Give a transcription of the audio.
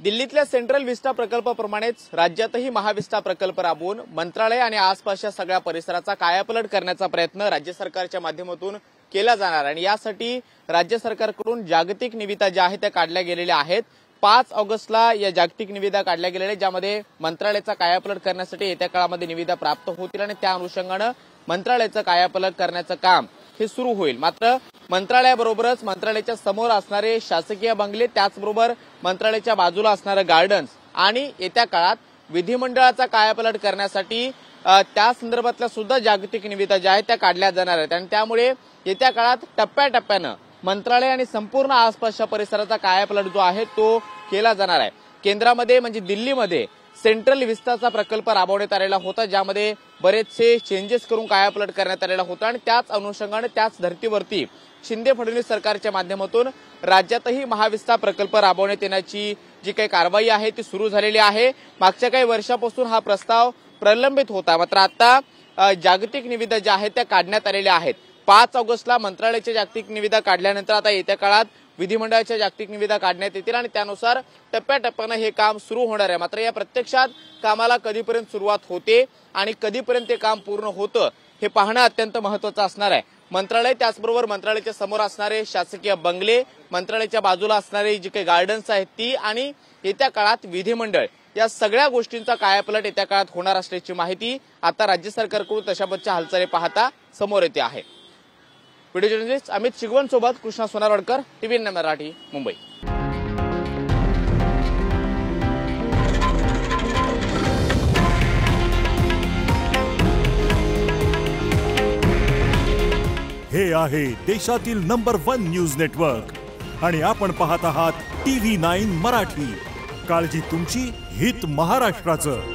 दिल्लीतल्या सेंट्रल विस्टा प्रकल्पाप्रमाणेच राज्यातही महाविस्टा प्रकल्प राबवून मंत्रालय आणि आसपासच्या सगळ्या परिसराचा कायापालट करण्याचा प्रयत्न राज्य सरकारच्या माध्यमातून केला जाणार आणि यासाठी राज्य सरकारकडून जागतिक निविदा ज्या आहेत त्या काढल्या गेलेल्या आहेत। 5 ऑगस्टला या जागतिक निविदा काढल्या गेलेल्या ज्यामध्ये मंत्रालयाचा कायापालट करण्यासाठी येत्या काळामध्ये निविदा प्राप्त होतील आणि त्या अनुषंगाने मंत्रालयाचा कायापालट करण्याचं काम हे सुरू होईल। मात्र मंत्रालयाबरोबरच मंत्रालयाच्या समोर असणारे शासकीय बंगले, त्याचबरोबर मंत्रालयाच्या बाजूला असणारे गार्डन्स आणि येत्या काळात विधिमंडळाचा कायापालट करण्यासाठी त्या संदर्भातल्या सुद्धा जागतिक निविदा ज्या आहेत त्या काढल्या जाणार आहेत आणि त्यामुळे येत्या काळात टप्प्याटप्प्यानं मंत्रालय आणि संपूर्ण आसपासच्या परिसराचा कायापालट जो आहे तो केला जाणार आहे। केंद्रामध्ये म्हणजे दिल्लीमध्ये सेंट्रल विस्टाचा प्रकल्प राबवण्यात आलेला होता, ज्यामध्ये बरेचसे चेंजेस करून कायापालट करण्यात आलेला होता आणि त्याच अनुषंगाने त्याच धर्तीवरती शिंदे फडणवीस सरकारच्या माध्यमातून राज्यातही महाविस्टा प्रकल्प राबवण्यात येण्याची जी काही कारवाई आहे ती सुरू झालेली आहे। मागच्या काही वर्षापासून हा प्रस्ताव प्रलंबित होता, मात्र आता जागतिक निविदा ज्या आहेत त्या काढण्यात आलेल्या आहेत। 5 ऑगस्टला मंत्रालयाच्या जागतिक निविदा काढल्यानंतर आता येत्या काळात विधिमंडळाच्या जागतिक निविदा काढण्यात येतील आणि त्यानुसार टप्प्याटप्प्याने हे काम सुरू होणार आहे। मात्र या प्रत्यक्षात कामाला कधीपर्यंत सुरुवात होते आणि कधीपर्यंत ते काम पूर्ण होतं हे पाहणं अत्यंत महत्त्वाचं असणार आहे। मंत्रालय, त्याचबरोबर मंत्रालयाच्या समोर असणारे शासकीय बंगले, मंत्रालयाच्या बाजूला असणारे जे काही गार्डन्स आहेत ती आणि येत्या काळात विधिमंडळ, या सगळ्या गोष्टींचा कायापालट येत्या काळात होणार असल्याची माहिती आता राज्य सरकारकडून तशाबतच्या हालचाली पाहता समोर येते आहे। व्हिडिओ जर्नलिस्ट अमित शिगवण सोबत कृष्णा सोनारवाडकर, TVN मराठी, मुंबई। हे आहे देशातील नंबर 1 न्यूज नेटवर्क आणि आपण पाहत आहात TV9 मराठी। काळजी तुमची, हित महाराष्ट्राचं।